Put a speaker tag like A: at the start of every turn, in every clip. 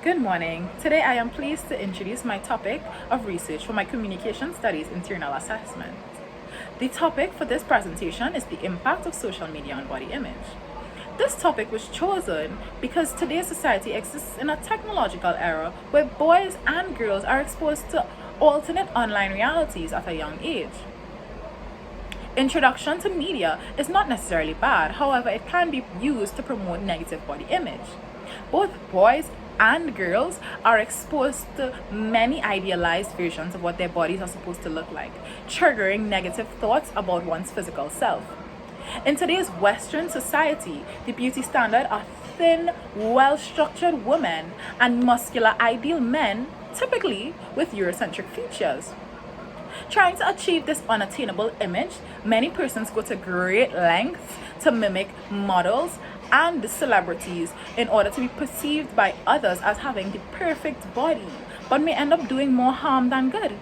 A: Good morning. Today I am pleased to introduce my topic of research for my Communication Studies internal assessment. The topic for this presentation is the impact of social media on body image. This topic was chosen because today's society exists in a technological era where boys and girls are exposed to alternate online realities at a young age. Introduction to media is not necessarily bad, however, it can be used to promote negative body image. Both boys and girls are exposed to many idealized versions of what their bodies are supposed to look like, triggering negative thoughts about one's physical self. In today's Western society, the beauty standard are thin, well-structured women and muscular ideal men, typically with Eurocentric features. Trying to achieve this unattainable image, many persons go to great lengths to mimic models and celebrities in order to be perceived by others as having the perfect body, but may end up doing more harm than good.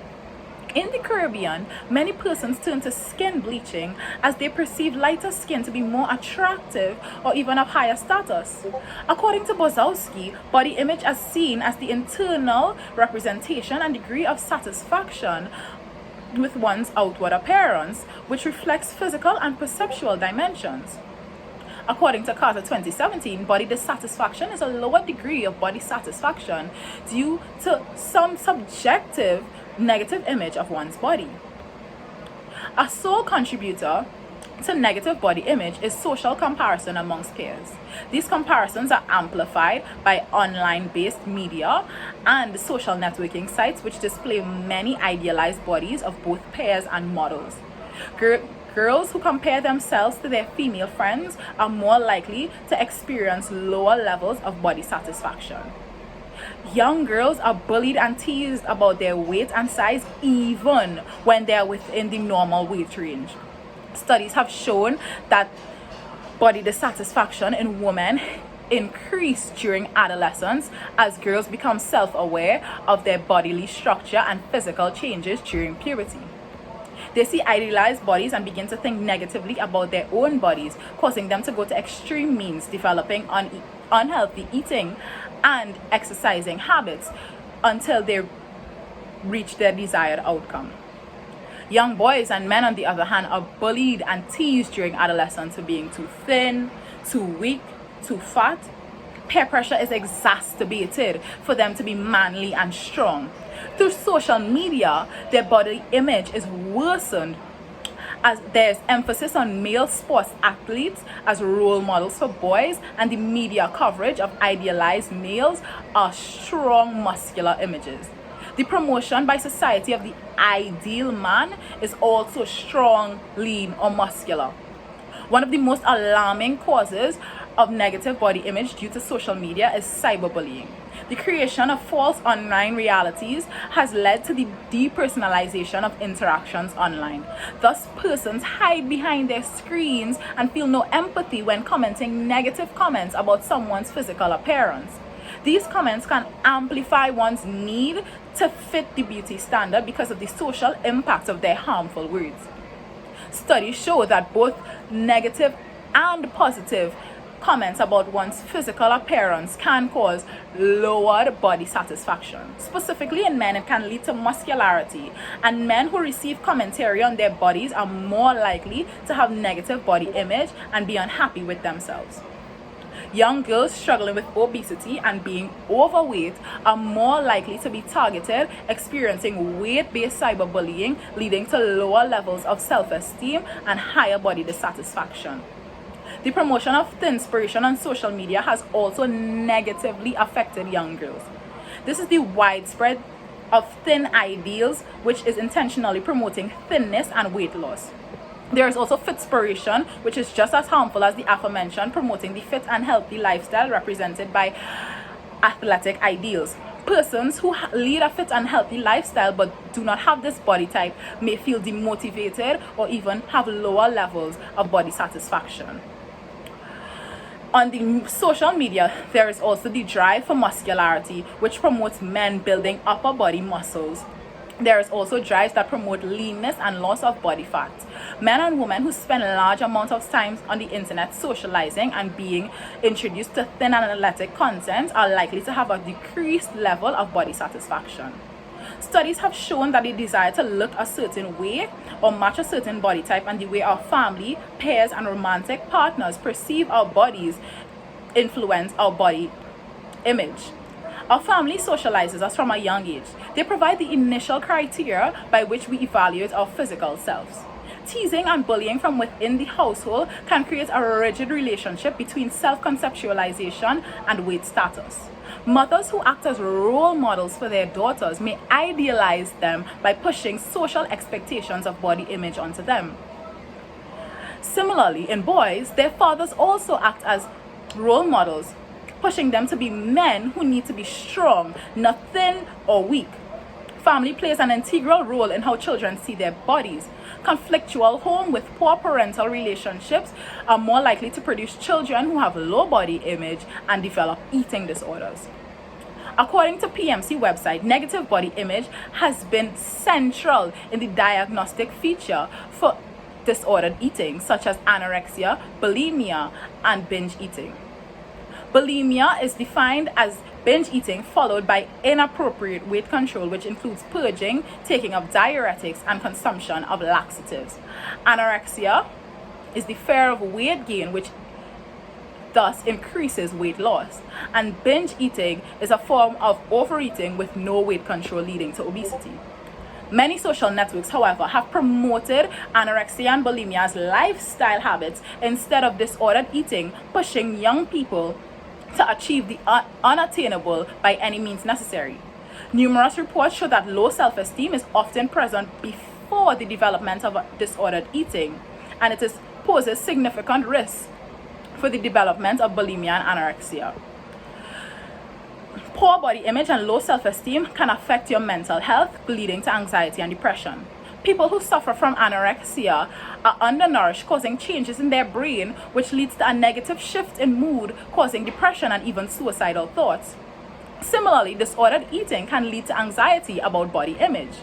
A: In the Caribbean, many persons turn to skin bleaching as they perceive lighter skin to be more attractive or even of higher status. According to Bozowski, body image is seen as the internal representation and degree of satisfaction with one's outward appearance, which reflects physical and perceptual dimensions. According to Carter 2017, body dissatisfaction is a lower degree of body satisfaction due to some subjective negative image of one's body. A sole contributor to negative body image is social comparison amongst peers. These comparisons are amplified by online-based media and social networking sites which display many idealized bodies of both peers and models. Girls who compare themselves to their female friends are more likely to experience lower levels of body satisfaction. Young girls are bullied and teased about their weight and size even when they are within the normal weight range. Studies have shown that body dissatisfaction in women increase during adolescence as girls become self-aware of their bodily structure and physical changes during puberty. They see idealized bodies and begin to think negatively about their own bodies, causing them to go to extreme means, developing unhealthy eating and exercising habits until they reach their desired outcome. Young boys and men, on the other hand, are bullied and teased during adolescence for being too thin, too weak, too fat. Peer pressure is exacerbated for them to be manly and strong. Through social media, their body image is worsened as there's emphasis on male sports athletes as role models for boys, and the media coverage of idealized males are strong muscular images. The promotion by society of the ideal man is also strong, lean, or muscular. One of the most alarming causes of negative body image due to social media is cyberbullying. The creation of false online realities has led to the depersonalization of interactions online. Thus, persons hide behind their screens and feel no empathy when commenting negative comments about someone's physical appearance. These comments can amplify one's need to fit the beauty standard because of the social impact of their harmful words. Studies show that both negative and positive comments about one's physical appearance can cause lowered body satisfaction. Specifically in men, it can lead to muscularity, and men who receive commentary on their bodies are more likely to have negative body image and be unhappy with themselves. Young girls struggling with obesity and being overweight are more likely to be targeted, experiencing weight-based cyberbullying, leading to lower levels of self-esteem and higher body dissatisfaction. The promotion of thinspiration on social media has also negatively affected young girls. This is the widespread of thin ideals, which is intentionally promoting thinness and weight loss. There is also fitspiration, which is just as harmful as the aforementioned, promoting the fit and healthy lifestyle represented by athletic ideals. Persons who lead a fit and healthy lifestyle but do not have this body type may feel demotivated or even have lower levels of body satisfaction. On the social media, there is also the drive for muscularity, which promotes men building upper body muscles. There is also drives that promote leanness and loss of body fat. Men and women who spend large amounts of time on the internet socializing and being introduced to thin and athletic content are likely to have a decreased level of body satisfaction. Studies have shown that the desire to look a certain way or match a certain body type and the way our family, peers, and romantic partners perceive our bodies influence our body image. Our family socializes us from a young age. They provide the initial criteria by which we evaluate our physical selves. Teasing and bullying from within the household can create a rigid relationship between self-conceptualization and weight status. Mothers who act as role models for their daughters may idealize them by pushing social expectations of body image onto them. Similarly, in boys, their fathers also act as role models, pushing them to be men who need to be strong, not thin or weak. Family plays an integral role in how children see their bodies. Conflictual home with poor parental relationships are more likely to produce children who have low body image and develop eating disorders. According to PMC website, negative body image has been central in the diagnostic feature for disordered eating, such as anorexia, bulimia, and binge eating. Bulimia is defined as binge eating followed by inappropriate weight control, which includes purging, taking of diuretics, and consumption of laxatives. Anorexia is the fear of weight gain, which thus increases weight loss. And binge eating is a form of overeating with no weight control, leading to obesity. Many social networks, however, have promoted anorexia and bulimia as lifestyle habits instead of disordered eating, pushing young people to achieve the unattainable by any means necessary. Numerous reports show that low self-esteem is often present before the development of disordered eating, and it poses significant risk for the development of bulimia and anorexia. Poor body image and low self-esteem can affect your mental health, leading to anxiety and depression. People who suffer from anorexia are undernourished, causing changes in their brain, which leads to a negative shift in mood, causing depression and even suicidal thoughts. Similarly, disordered eating can lead to anxiety about body image.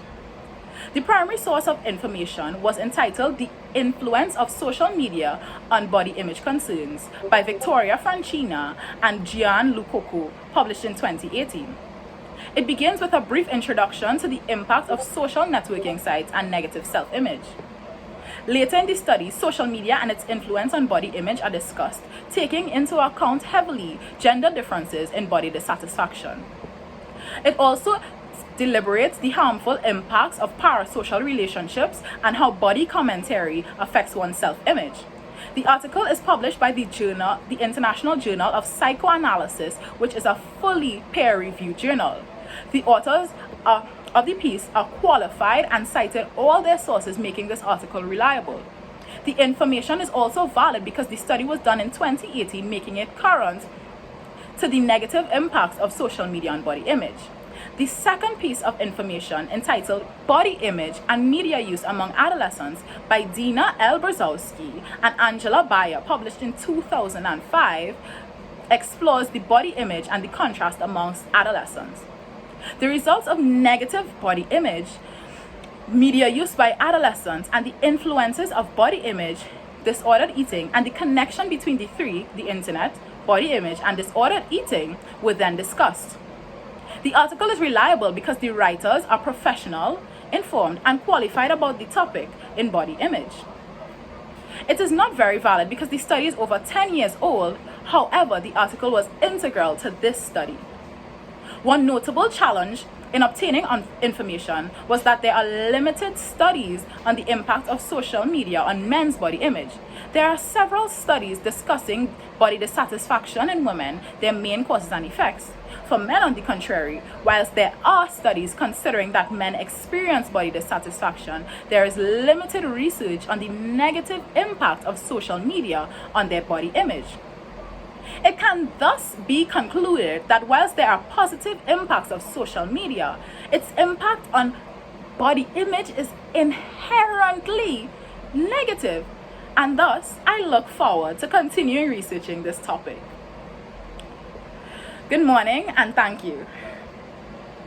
A: The primary source of information was entitled The Influence of Social Media on Body Image Concerns by Victoria Francina and Gian Lucoco, published in 2018. It begins with a brief introduction to the impact of social networking sites and negative self-image. Later in the study, social media and its influence on body image are discussed, taking into account heavily gender differences in body dissatisfaction. It also deliberates the harmful impacts of parasocial relationships and how body commentary affects one's self-image. The article is published by the International Journal of Psychoanalysis, which is a fully peer-reviewed journal. The authors of the piece are qualified and cited all their sources, making this article reliable. The information is also valid because the study was done in 2018, making it current to the negative impacts of social media on body image. The second piece of information, entitled Body Image and Media Use Among Adolescents by Dina L. Brzezowski and Angela Bayer, published in 2005, explores the body image and the contrast amongst adolescents. The results of negative body image, media use by adolescents, and the influences of body image, disordered eating, and the connection between the three, the internet, body image, and disordered eating, were then discussed. The article is reliable because the writers are professional, informed, and qualified about the topic in body image. It is not very valid because the study is over 10 years old. However, the article was integral to this study. One notable challenge in obtaining information was that there are limited studies on the impact of social media on men's body image. There are several studies discussing body dissatisfaction in women, their main causes and effects. For men, on the contrary, whilst there are studies considering that men experience body dissatisfaction, there is limited research on the negative impact of social media on their body image. It can thus be concluded that whilst there are positive impacts of social media, its impact on body image is inherently negative, and thus I look forward to continuing researching this topic. Good morning and thank you.